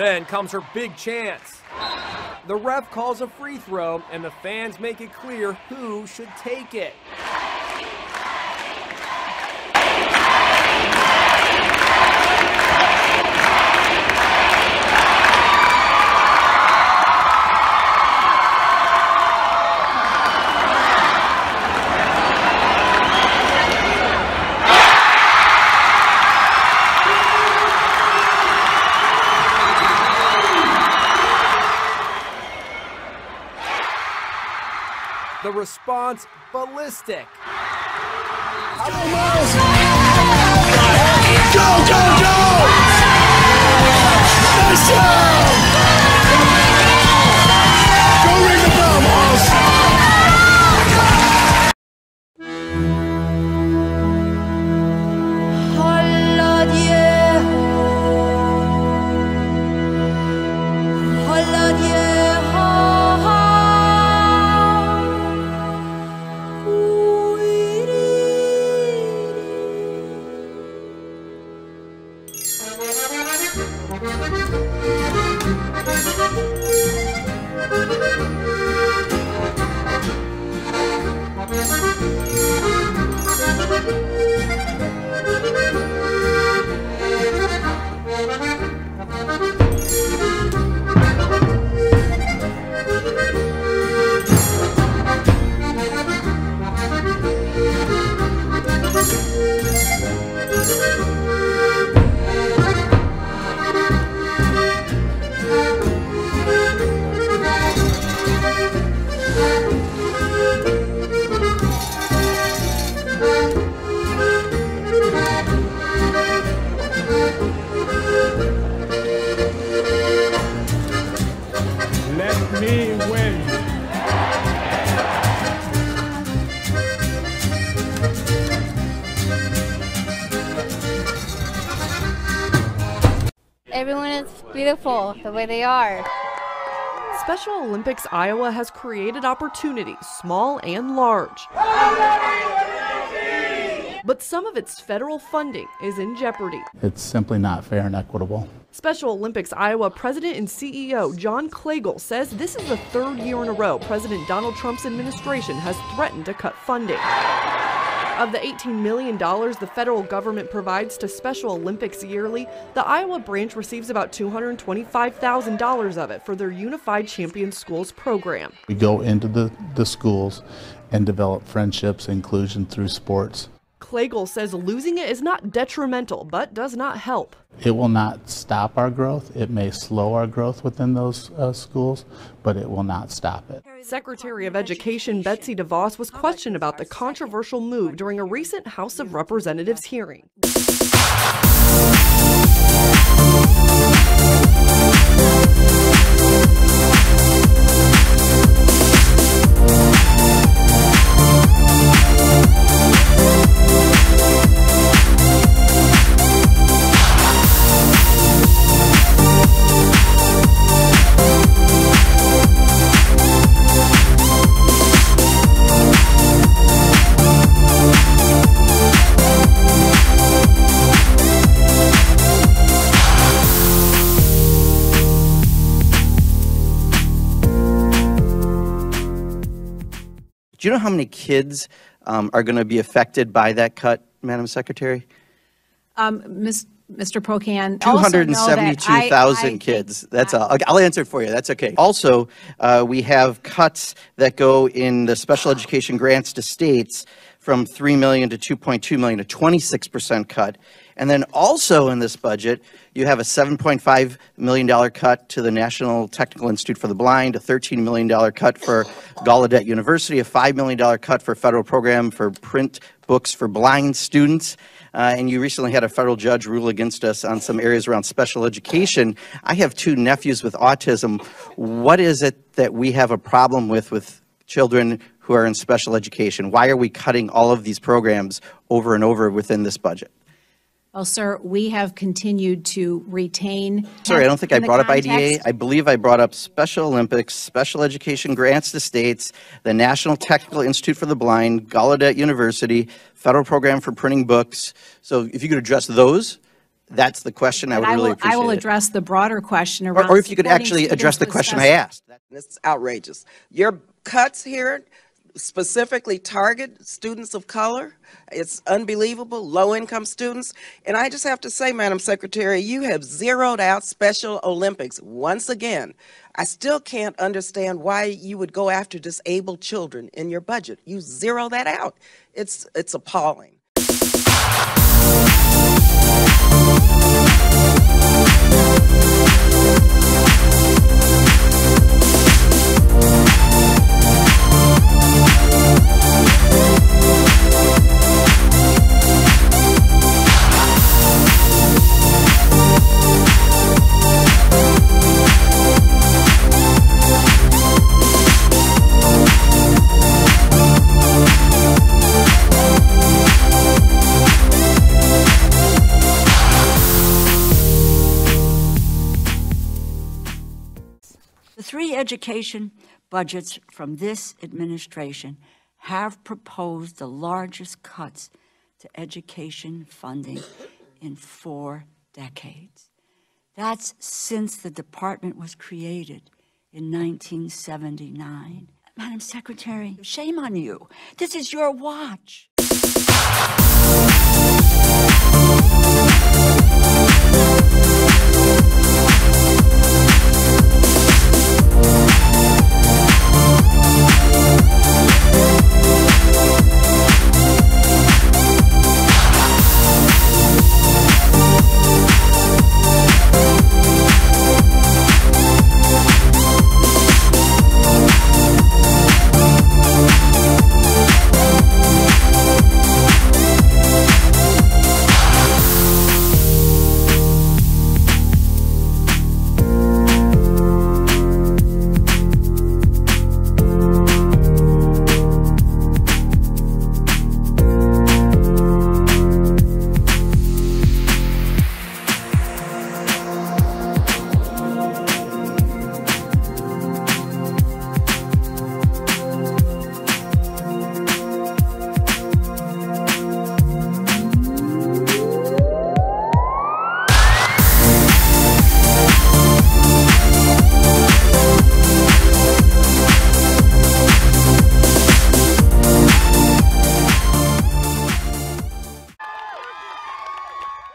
Then comes her big chance. The ref calls a free throw, and the fans make it clear who should take it. The response, ballistic. Go, Miles! Go, go, go! Nice job! Go ring the bell, Miles! Let me win. Everyone is beautiful the way they are. Special Olympics Iowa has created opportunities, small and large. But some of its federal funding is in jeopardy. It's simply not fair and equitable. Special Olympics Iowa President and CEO John Klagel says this is the third year in a row President Donald Trump's administration has threatened to cut funding. Of the $18 million the federal government provides to Special Olympics yearly, the Iowa branch receives about $225,000 of it for their Unified Champion Schools program. We go into the schools and develop friendships, inclusion through sports. Klagel says losing it is not detrimental, but does not help. It will not stop our growth. It may slow our growth within those schools, but it will not stop it. Secretary of Education Betsy DeVos was questioned about the controversial move during a recent House of Representatives hearing. Do you know how many kids are going to be affected by that cut, Madam Secretary? Mr. Pocan, 272,000 kids. That's all. I'll answer it for you. That's okay. Also, we have cuts that go in the special education grants to states from $3 million to $2.2 million, a 26% cut. And then also in this budget, you have a $7.5 million cut to the National Technical Institute for the Blind, a $13 million cut for Gallaudet University, a $5 million cut for federal program for print books for blind students. And you recently had a federal judge rule against us on some areas around special education. I have two nephews with autism. What is it that we have a problem with children who are in special education? Why are we cutting all of these programs over and over within this budget? Well, sir, we have continued to retain. Sorry, I don't think I brought up IDA. I believe I brought up Special Olympics, special education grants to states, the National Technical Institute for the Blind, Gallaudet University, federal program for printing books. So if you could address those, that's the question, I would really appreciate it. I will address the broader question around. Or if you could actually address the question I asked. It's outrageous. Your cuts here specifically target students of color. It's unbelievable, low-income students. And I just have to say, Madam Secretary, you have zeroed out Special Olympics once again. I still can't understand why you would go after disabled children in your budget. You zero that out. It's appalling. The three education budgets from this administration have proposed the largest cuts to education funding in 4 decades. That's since the department was created in 1979. Madam Secretary, shame on you. This is your watch.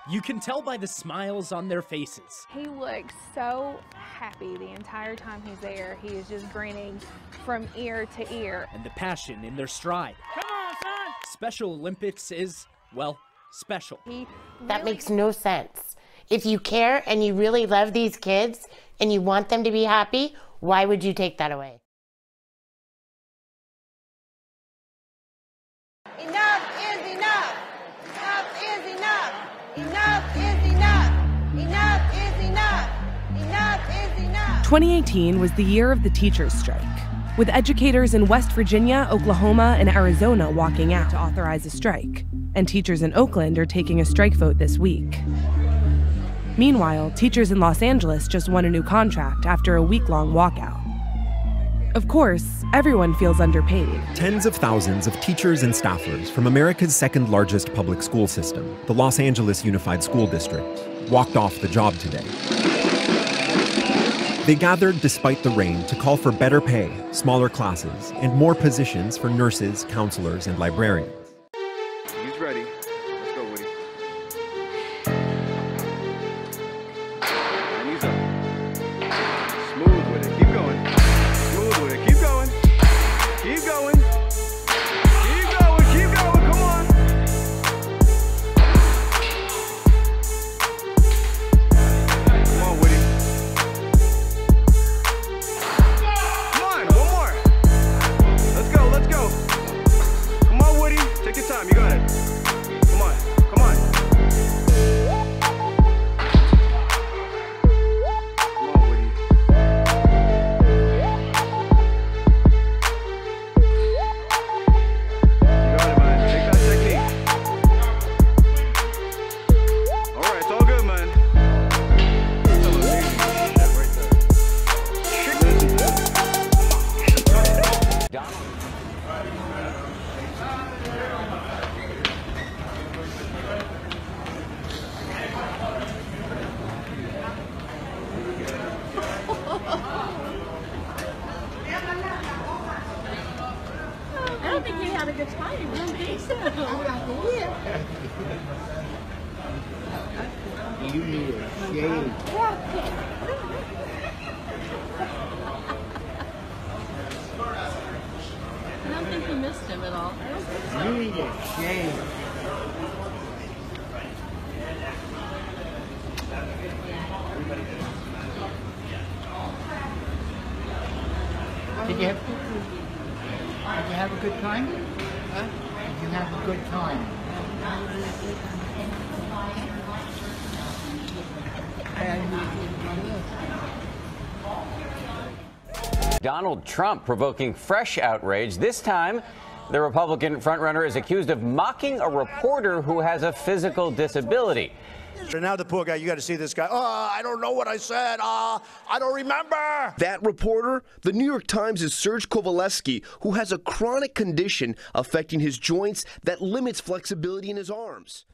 You can tell by the smiles on their faces. He looks so happy the entire time he's there. He is just grinning from ear to ear. And the passion in their stride. Come on, son! Special Olympics is, well, special. That makes no sense. If you care and you really love these kids and you want them to be happy, why would you take that away? Enough is enough. Enough is enough. Enough is enough. Enough is enough. Enough is enough. 2018 was the year of the teachers' strike, with educators in West Virginia, Oklahoma, and Arizona walking out to authorize a strike, and teachers in Oakland are taking a strike vote this week. Meanwhile, teachers in Los Angeles just won a new contract after a week-long walkout. Of course, everyone feels underpaid. Tens of thousands of teachers and staffers from America's second largest public school system, the Los Angeles Unified School District, walked off the job today. They gathered despite the rain to call for better pay, smaller classes, and more positions for nurses, counselors, and librarians. He's ready. Let's go, Woody. And he's up. Smooth with it. Keep going. Smooth with it. Keep going. Keep going. Keep going. Keep going. Come on. Come on, Woody. Come on. One more. Let's go. Let's go. Come on, Woody. You need a shave. I don't think you missed him at all. You need a shave. Did you have a good time? Huh? Did you have a good time? Donald Trump provoking fresh outrage. This time, the Republican frontrunner is accused of mocking a reporter who has a physical disability. So now the poor guy, you got to see this guy. Oh, I don't know what I said. I don't remember. That reporter, the New York Times' Serge Kovaleski, who has a chronic condition affecting his joints that limits flexibility in his arms.